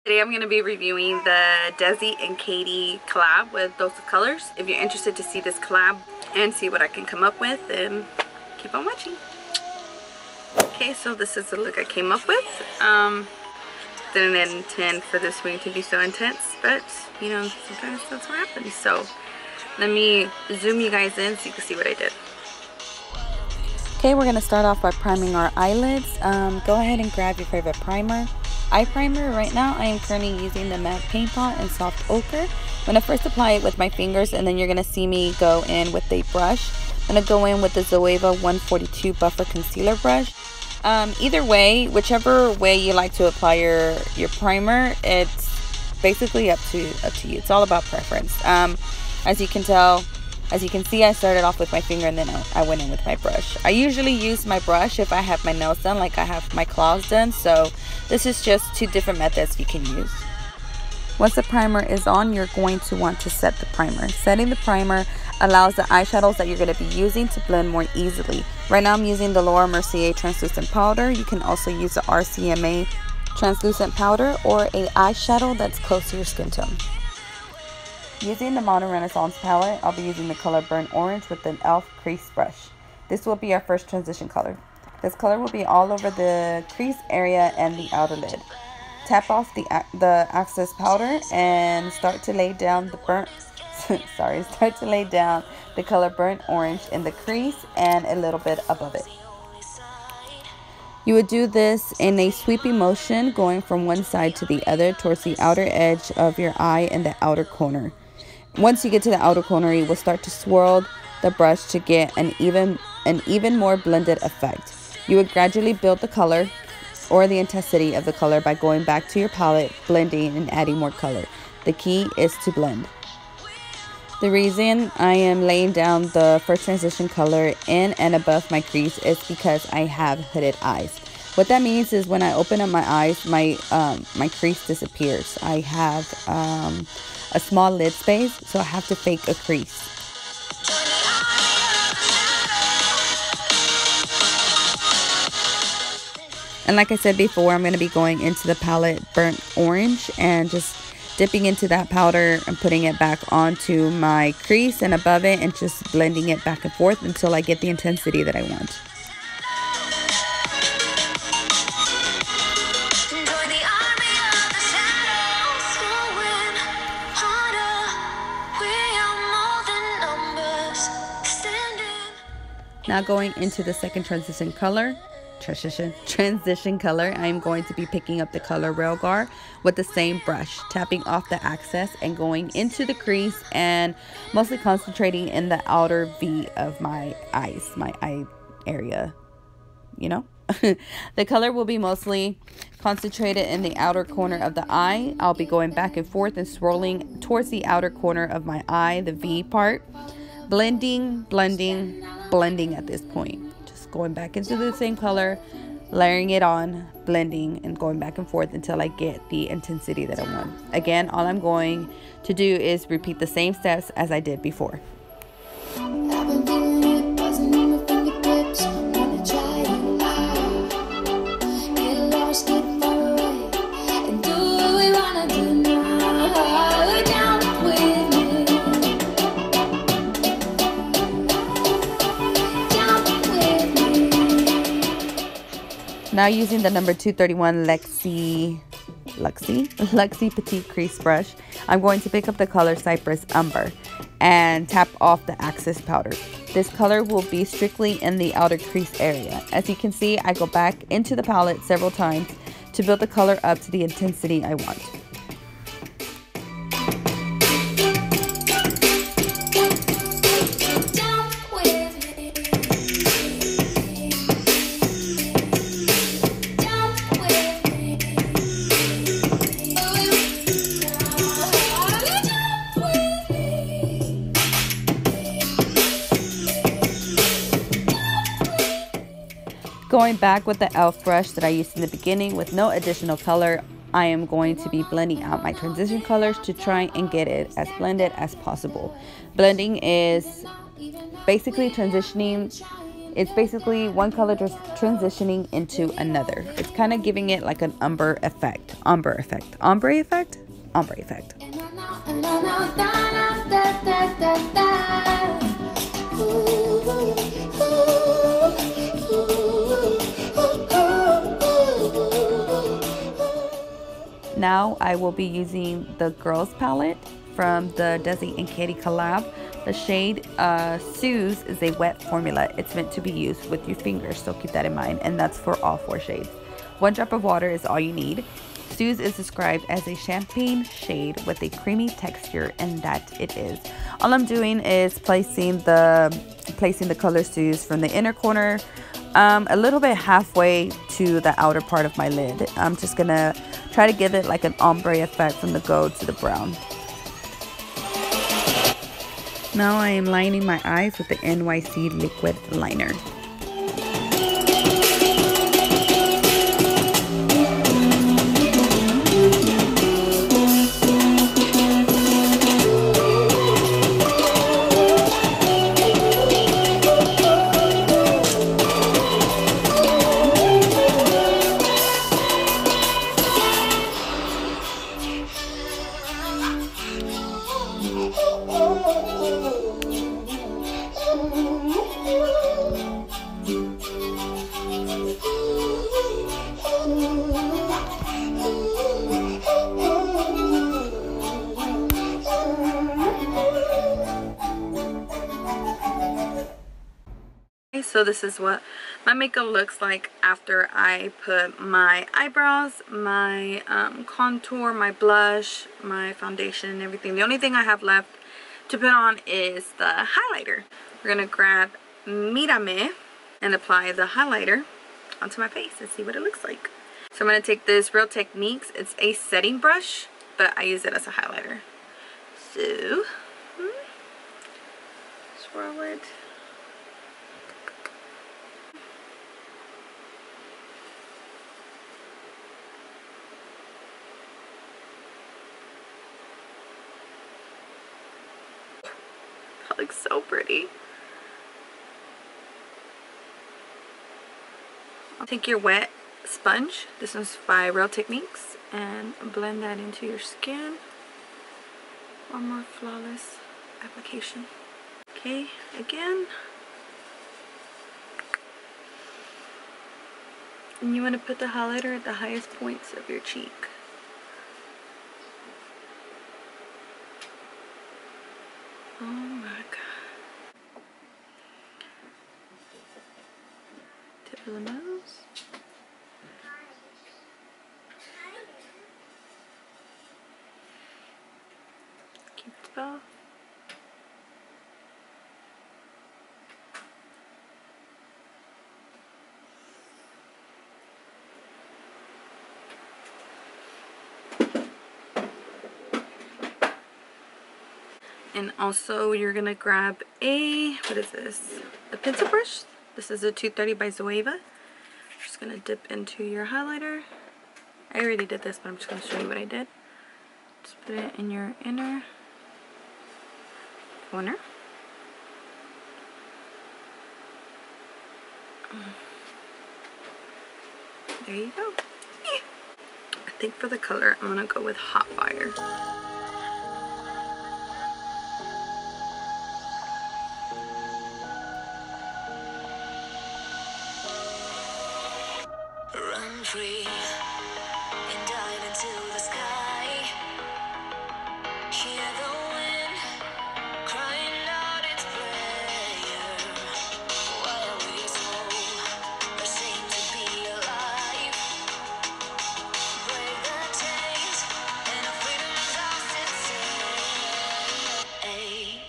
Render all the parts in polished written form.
Today I'm going to be reviewing the Desi and Katy collab with Dose of Colors. If you're interested to see this collab and see what I can come up with, then keep on watching. Okay, so this is the look I came up with. Didn't intend for this wing to be so intense, but you know, sometimes that's what happens. So let me zoom you guys in so you can see what I did. Okay, we're going to start off by priming our eyelids. Go ahead and grab your favorite primer. Eye primer, right now I am currently using the matte paint pot in soft ochre. I'm going to first apply it with my fingers, and then you're going to see me go in with a brush. I'm going to go in with the Nevve 142 buffer concealer brush. Either way, whichever way you like to apply your primer, it's basically up to you. It's all about preference. As you can see, I started off with my finger and then I went in with my brush. I usually use my brush if I have my nails done, like I have my claws done. So this is just two different methods you can use. Once the primer is on, you're going to want to set the primer. Setting the primer allows the eyeshadows that you're going to be using to blend more easily. Right now I'm using the Laura Mercier translucent powder. You can also use the RCMA translucent powder or a eyeshadow that's close to your skin tone. Using the Modern Renaissance palette, I'll be using the color Burnt Orange with an e.l.f. crease brush. This will be our first transition color. This color will be all over the crease area and the outer lid. Tap off the access powder and start to lay down the color Burnt Orange in the crease and a little bit above it. You would do this in a sweeping motion, going from one side to the other towards the outer edge of your eye and the outer corner. Once you get to the outer corner, you will start to swirl the brush to get an even more blended effect. You would gradually build the color or the intensity of the color by going back to your palette, blending and adding more color. The key is to blend. The reason I am laying down the first transition color in and above my crease is because I have hooded eyes. What that means is when I open up my eyes, my crease disappears. I have a small lid space, so I have to fake a crease. And like I said before, I'm going to be going into the palette Burnt Orange and just dipping into that powder and putting it back onto my crease and above it and just blending it back and forth until I get the intensity that I want. Now going into the second transition color, I am going to be picking up the color Railgar with the same brush, tapping off the access and going into the crease and mostly concentrating in the outer V of my eyes, my eye area, you know. The color will be mostly concentrated in the outer corner of the eye. I'll be going back and forth and swirling towards the outer corner of my eye, the V part. Blending at this point. Just going back into the same color, layering it on, blending, and going back and forth until I get the intensity that I want. Again, all I'm going to do is repeat the same steps as I did before. Now using the number 231 Luxie Petite Crease Brush, I'm going to pick up the color Cypress Umber and tap off the access powder. This color will be strictly in the outer crease area. As you can see, I go back into the palette several times to build the color up to the intensity I want. Going back with the e.l.f. brush that I used in the beginning with no additional color, I am going to be blending out my transition colors to try and get it as blended as possible. Blending is basically transitioning It's basically one color just transitioning into another. It's kind of giving it like an ombre effect. Ombre effect. Ombre effect? Ombre effect. Now I will be using the Girls palette from the Desi and Katy collab. The shade Suze is a wet formula. It's meant to be used with your fingers, so keep that in mind. And that's for all 4 shades. 1 drop of water is all you need. Suze is described as a champagne shade with a creamy texture, and that it is. All I'm doing is placing the color Suze from the inner corner a little bit halfway to the outer part of my lid. I'm just gonna try to give it like an ombre effect from the gold to the brown. Now I am lining my eyes with the NYC liquid liner. So this is what my makeup looks like after I put my eyebrows, my contour, my blush, my foundation, and everything. The only thing I have left to put on is the highlighter. We're going to grab Mírame and apply the highlighter onto my face and see what it looks like. So I'm going to take this Real Techniques. It's a setting brush, but I use it as a highlighter. So, swirl it. That looks so pretty. I'll take your wet sponge. This one's by Real Techniques, and blend that into your skin. One more flawless application. Okay, again. And you want to put the highlighter at the highest points of your cheek. Oh my god. Tip of the nose. Keep the bow. And also you're gonna grab a, what is this? A pencil brush. This is a 230 by Zoeva. Just gonna dip into your highlighter. I already did this, but I'm just gonna show you what I did. Just put it in your inner corner. There you go. I think for the color, I'm gonna go with Hot Fire. Run free and dive into the sky. Hear the wind crying out its prayer. While we slow, ashamed to be alive. Break the chains and our freedom's ours to take.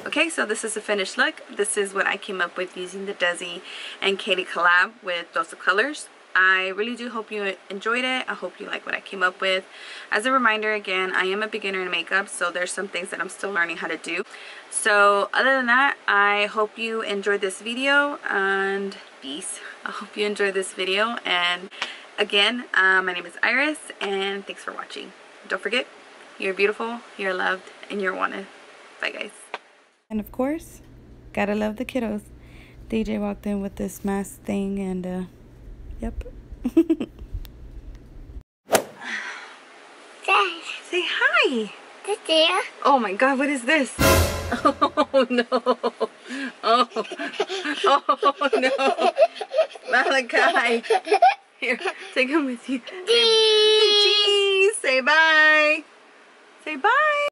Okay, so this is the finished look. This is what I came up with using the Desi and Katy collab with Dose of Colors. I really do hope you enjoyed it. I hope you like what I came up with. As a reminder, again, I am a beginner in makeup, so there's some things that I'm still learning how to do. So other than that, I hope you enjoyed this video, and babies. I hope you enjoyed this video, and again, my name is Iris, and thanks for watching. Don't forget, you're beautiful, you're loved, and you're wanted. Bye guys. And of course, gotta love the kiddos. DJ walked in with this mask thing, and yep. Dad, Say hi. this there. Oh my god, what is this? Oh no. Oh no. Malachi. Here, take him with you. Cheese. Say bye. Say bye.